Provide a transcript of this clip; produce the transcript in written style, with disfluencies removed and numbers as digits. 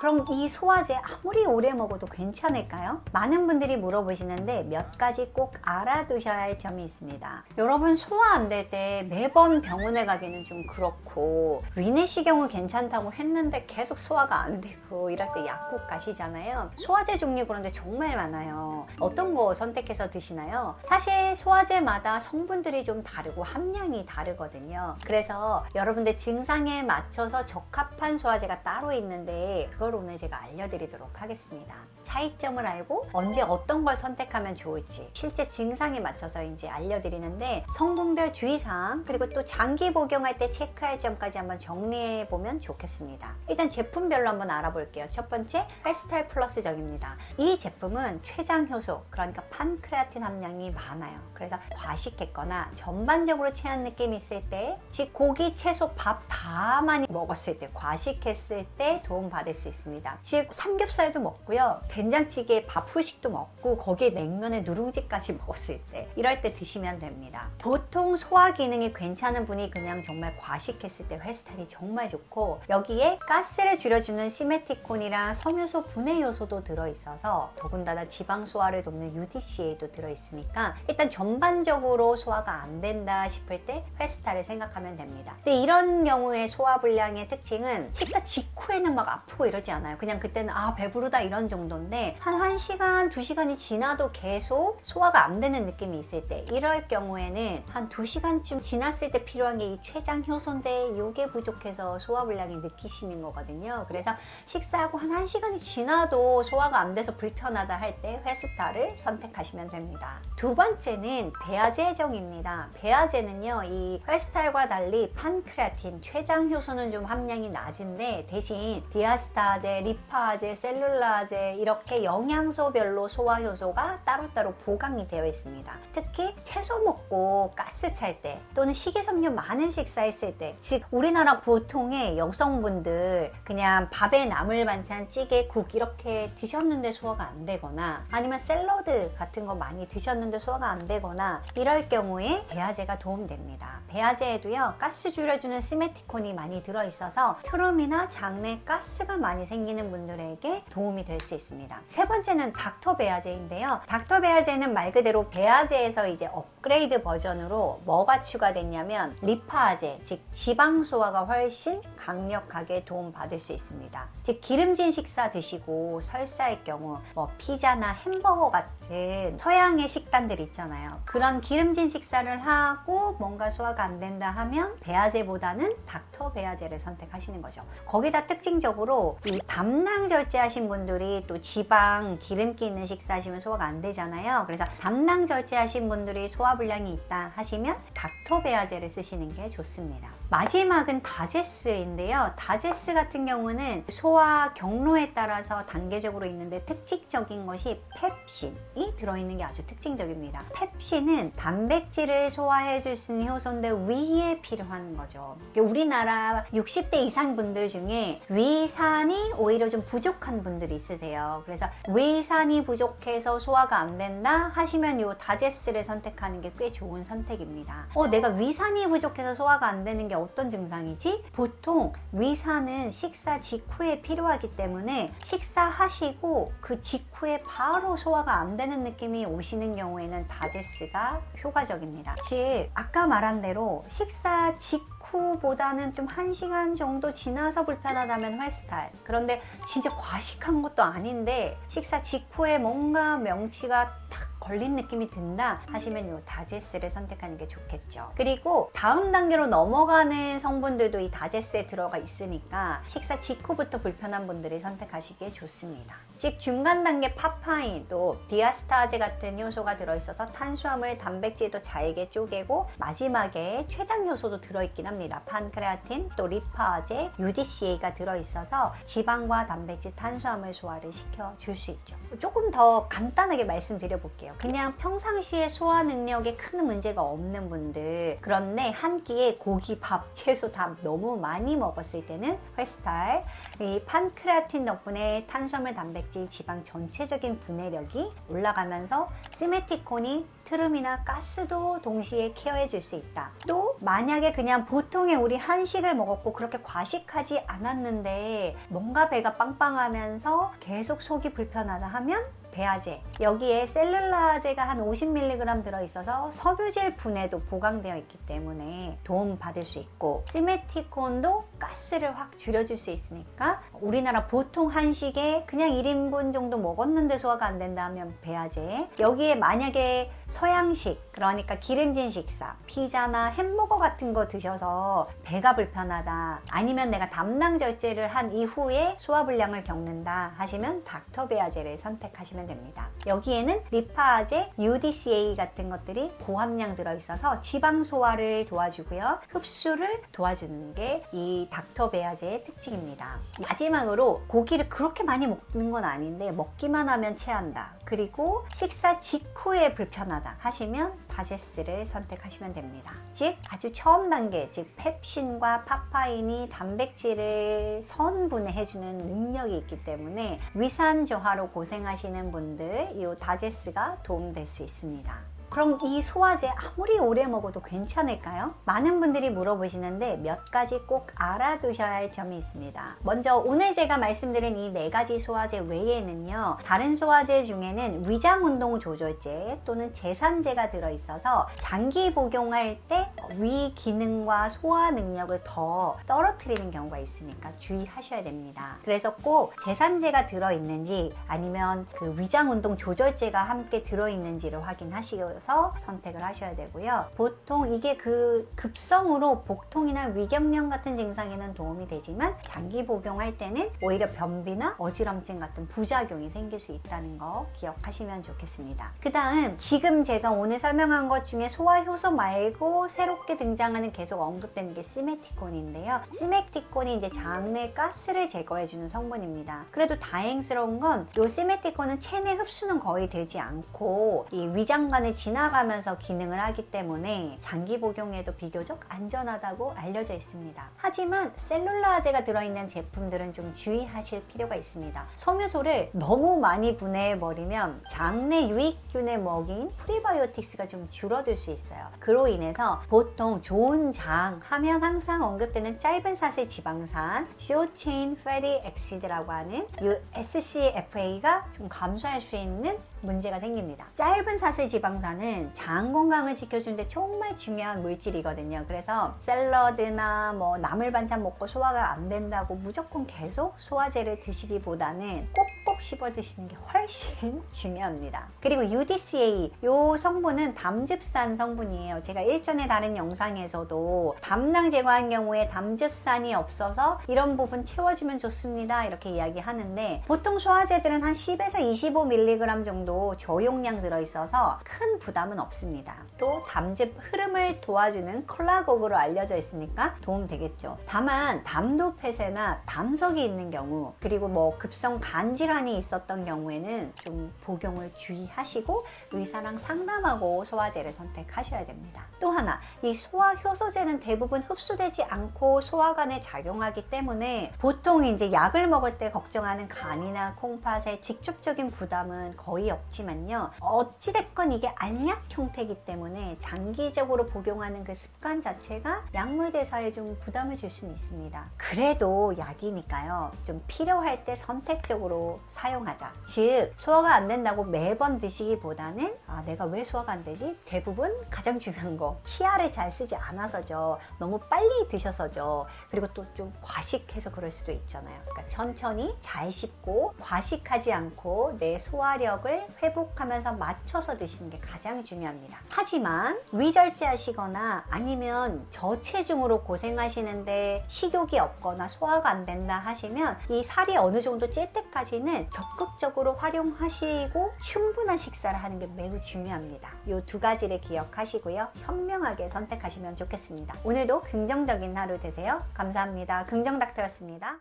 그럼 이 소화제 아무리 오래 먹어도 괜찮을까요? 많은 분들이 물어보시는데 몇 가지 꼭 알아두셔야 할 점이 있습니다. 여러분, 소화 안 될 때 매번 병원에 가기는 좀 그렇고, 위내시경은 괜찮다고 했는데 계속 소화가 안 되고 이럴 때 약국 가시잖아요. 소화제 종류 그런데 정말 많아요. 어떤 거 선택해서 드시나요? 사실 소화제마다 성분들이 좀 다르고 함량이 다르거든요. 그래서 여러분들 증상에 맞춰서 적합한 소화제가 따로 있는데 그걸 오늘 제가 알려드리도록 하겠습니다. 차이점을 알고 언제 어떤 걸 선택하면 좋을지 실제 증상에 맞춰서 이제 알려드리는데, 성분별 주의사항 그리고 또 장기 복용할 때 체크할 점까지 한번 정리해 보면 좋겠습니다. 일단 제품별로 한번 알아볼게요. 첫 번째, 헬스타일 플러스적입니다. 이 제품은 췌장 효소, 그러니까 판크레아틴 함량이 많아요. 그래서 과식했거나 전반적으로 체한 느낌이 있을 때, 즉 고기, 채소, 밥 다 많이 먹었을 때, 과식했을 때 도움 받을 수 있습니다. 즉 삼겹살도 먹고요, 된장찌개 밥 후식도 먹고 거기에 냉면에 누룽지까지 먹었을 때, 이럴 때 드시면 됩니다. 보통 소화 기능이 괜찮은 분이 그냥 정말 과식했을 때 헬스타일이 정말 좋고, 여기에 가스를 줄여주는 시메티콘이랑 섬유소 분해 요소도 들어있어서 더군다나 지방 소화를 돕는 UDCA도 들어있으니까 일단 전반적으로 소화가 안 된다 싶을 때 헬스타일을 생각하면 됩니다. 근데 이런 경우에 소화불량의 특징은 식사 직후에는 막 아프고 이러지 않아요. 그냥 그때는 배부르다 이런 정도인데, 한 1시간, 2시간이 지나도 계속 소화가 안 되는 느낌이 있을 때, 이럴 경우에는 한 2시간쯤 지났을 때 필요한 게 이 췌장 효소인데 이게 부족해서 소화불량이 느끼시는 거거든요. 그래서 식사하고 한 1시간이 지나도 소화가 안 돼서 불편하다 할 때 헬스타를 선택하시면 됩니다. 두 번째는 배아제종입니다. 배아제는요, 이 헬스타일과 달리 판크레아틴, 췌장 효소는 좀 함량이 낮은데 대신 디아스타제, 리파제, 셀룰라제 이렇게 영양소별로 소화 효소가 따로따로 보강이 되어 있습니다. 특히 채소 먹고 가스 찰 때, 또는 식이섬유 많은 식사했을 때, 즉 우리나라 보통의 여성분들 그냥 밥에 나물 반찬, 찌개, 국 이렇게 드셨는데 소화가 안 되거나, 아니면 샐러드 같은 거 많이 드셨는데 소화가 안 되거나, 이럴 경우에 배아제가 도움됩니다. 배아제에도요, 가스 줄여주는 시메티콘이 많이 들어있어서 트럼이나 장내 가스가 많이 생기는 분들에게 도움이 될 수 있습니다. 세 번째는 닥터 배아제인데요. 닥터 배아제는 말 그대로 배아제에서 이제 업그레이드 버전으로 뭐가 추가됐냐면 리파제, 즉 지방 소화가 훨씬 강력하게 도움 받을 수 있습니다. 즉 기름진 식사 드시고 설사의 경우 뭐 피자나 햄버거 같은 서양의 식단들 있잖아요. 그런 기름진 식사를 하고 뭔가 소화가 안 된다 하면 배아제보다는 닥터 배아제를 선택하시는 거죠. 거기다 특징적으로 이 담낭 절제하신 분들이 또 지방, 기름기 있는 식사하시면 소화가 안 되잖아요. 그래서 담낭 절제하신 분들이 소화불량이 있다 하시면 닥터 배아제를 쓰시는 게 좋습니다. 마지막은 다제스인데요. 다제스 같은 경우는 소화 경로에 따라서 단계적으로 있는데 특징적인 것이 펩신이 들어있는 게 아주 특징적입니다. 펩신은 단백질을 소화해 줄 수 있는 효소인데 위에 필요한 거죠. 우리나라 60대 이상 분들 중에 위산이 오히려 좀 부족한 분들이 있으세요. 그래서 위산이 부족해서 소화가 안 된다 하시면 이 다제스를 선택하는 게 꽤 좋은 선택입니다. 내가 위산이 부족해서 소화가 안 되는 게 어떤 증상이지? 보통 위산은 식사 직후에 필요하기 때문에 식사하시고 그 직후에 바로 소화가 안 되는 느낌이 오시는 경우에는 다제스가 효과적입니다. 즉 아까 말한 대로 식사 직후보다는 좀 1시간 정도 지나서 불편하다면 헬스타일, 그런데 진짜 과식한 것도 아닌데 식사 직후에 뭔가 명치가 탁 걸린 느낌이 든다 하시면 이 다제스를 선택하는 게 좋겠죠. 그리고 다음 단계로 넘어가는 성분들도 이 다제스에 들어가 있으니까 식사 직후부터 불편한 분들이 선택하시기에 좋습니다. 즉 중간 단계 파파인, 또 디아스타제 같은 효소가 들어있어서 탄수화물, 단백질도 잘게 쪼개고, 마지막에 췌장 효소도 들어있긴 합니다. 판크레아틴, 또 리파제, UDCA가 들어있어서 지방과 단백질, 탄수화물 소화를 시켜줄 수 있죠. 조금 더 간단하게 말씀드려볼게요. 그냥 평상시에 소화 능력에 큰 문제가 없는 분들, 그런데 한 끼에 고기, 밥, 채소 다 너무 많이 먹었을 때는 헬스타일, 이 판크레아틴 덕분에 탄수화물, 단백질, 지방 전체적인 분해력이 올라가면서 시메티콘이 트름이나 가스도 동시에 케어해 줄 수 있다. 또 만약에 그냥 보통의 우리 한식을 먹었고 그렇게 과식하지 않았는데 뭔가 배가 빵빵하면서 계속 속이 불편하다 하면 배아제, 여기에 셀룰라제가 한 50mg 들어있어서 섬유질 분해도 보강되어 있기 때문에 도움 받을 수 있고, 시메티콘도 가스를 확 줄여줄 수 있으니까 우리나라 보통 한식에 그냥 1인분 정도 먹었는데 소화가 안 된다 하면 배아제, 여기에 만약에 서양식, 그러니까 기름진 식사, 피자나 햄버거 같은 거 드셔서 배가 불편하다, 아니면 내가 담낭 절제를 한 이후에 소화불량을 겪는다 하시면 닥터 배아제를 선택하시면 됩니다. 여기에는 리파아제, UDCA 같은 것들이 고함량 들어있어서 지방 소화를 도와주고요, 흡수를 도와주는 게 이 닥터 배아제의 특징입니다. 마지막으로, 고기를 그렇게 많이 먹는 건 아닌데 먹기만 하면 체한다, 그리고 식사 직후에 불편하다 하시면 다제스를 선택하시면 됩니다. 즉 아주 처음 단계, 즉 펩신과 파파인이 단백질을 선분해해주는 능력이 있기 때문에 위산 저하로 고생하시는 분들 이 다제스가 도움될 수 있습니다. 그럼 이 소화제 아무리 오래 먹어도 괜찮을까요? 많은 분들이 물어보시는데 몇 가지 꼭 알아두셔야 할 점이 있습니다. 먼저 오늘 제가 말씀드린 이 4가지 소화제 외에는요, 다른 소화제 중에는 위장운동 조절제 또는 제산제가 들어있어서 장기 복용할 때 위 기능과 소화 능력을 더 떨어뜨리는 경우가 있으니까 주의하셔야 됩니다. 그래서 꼭 제산제가 들어있는지 아니면 그 위장운동 조절제가 함께 들어있는지를 확인하셔서 선택을 하셔야 되고요. 보통 이게 그 급성으로 복통이나 위경련 같은 증상에는 도움이 되지만 장기 복용할 때는 오히려 변비나 어지럼증 같은 부작용이 생길 수 있다는 거 기억하시면 좋겠습니다. 그 다음, 지금 제가 오늘 설명한 것 중에 소화효소 말고 새롭게 등장하는, 계속 언급되는 게 시메티콘인데요. 시메티콘이 이제 장내 가스를 제거해주는 성분입니다. 그래도 다행스러운 건 이 시메티콘은 체내 흡수는 거의 되지 않고 이 위장관을 지나가면서 기능을 하기 때문에 장기 복용에도 비교적 안전하다고 알려져 있습니다. 하지만 셀룰라제가 들어있는 제품들은 좀 주의하실 필요가 있습니다. 섬유소를 너무 많이 분해해버리면 장내 유익균의 먹이인 프리바이오틱스가 좀 줄어들 수 있어요. 그로 인해서 보통 좋은 장 하면 항상 언급되는 짧은 사슬 지방산, short chain fatty acid라고 하는 이 SCFA가 좀 감소할 수 있는 문제가 생깁니다. 짧은 사슬 지방산은 장 건강을 지켜주는데 정말 중요한 물질이거든요. 그래서 샐러드나 뭐 나물 반찬 먹고 소화가 안 된다고 무조건 계속 소화제를 드시기보다는 꼭꼭 씹어 드시는 게 훨씬 중요합니다. 그리고 UDCA, 이 성분은 담즙산 성분이에요. 제가 일전에 다른 영상에서도 담낭 제거한 경우에 담즙산이 없어서 이런 부분 채워주면 좋습니다 이렇게 이야기하는데, 보통 소화제들은 한 10에서 25mg 정도 저용량 들어있어서 큰 부담은 없습니다. 또 담즙 흐름을 도와주는 콜라곡으로 알려져 있으니까 도움 되겠죠. 다만 담도 폐쇄나 담석이 있는 경우, 그리고 뭐 급성 간 질환이 있었던 경우에는 좀 복용을 주의하시고 의사랑 상담하고 소화제를 선택하셔야 됩니다. 또 하나, 이 소화효소제는 대부분 흡수되지 않고 소화관에 작용하기 때문에 보통 이제 약을 먹을 때 걱정하는 간이나 콩팥에 직접적인 부담은 거의 없지만요, 어찌됐건 이게 알약 형태이기 때문에 장기적으로 복용하는 그 습관 자체가 약물 대사에 좀 부담을 줄 수는 있습니다. 그래도 약이니까요, 좀 필요할 때 선택적으로 사용하자. 즉 소화가 안 된다고 매번 드시기보다는 내가 왜 소화가 안 되지? 대부분 가장 중요한 거, 치아를 잘 쓰지 않아서죠. 너무 빨리 드셔서죠. 그리고 또 좀 과식해서 그럴 수도 있잖아요. 그러니까 천천히 잘 씹고 과식하지 않고 내 소화력을 회복하면서 맞춰서 드시는 게 가장 중요합니다. 하지만 위절제하시거나 아니면 저체중으로 고생하시는데 식욕이 없거나 소화가 안 된다 하시면 이 살이 어느 정도 찔 때까지는 적극적으로 활용하시고 충분한 식사를 하는 게 매우 중요합니다. 이 2가지를 기억하시고요, 현명하게 선택하시면 좋겠습니다. 오늘도 긍정적인 하루 되세요. 감사합니다. 긍정닥터였습니다.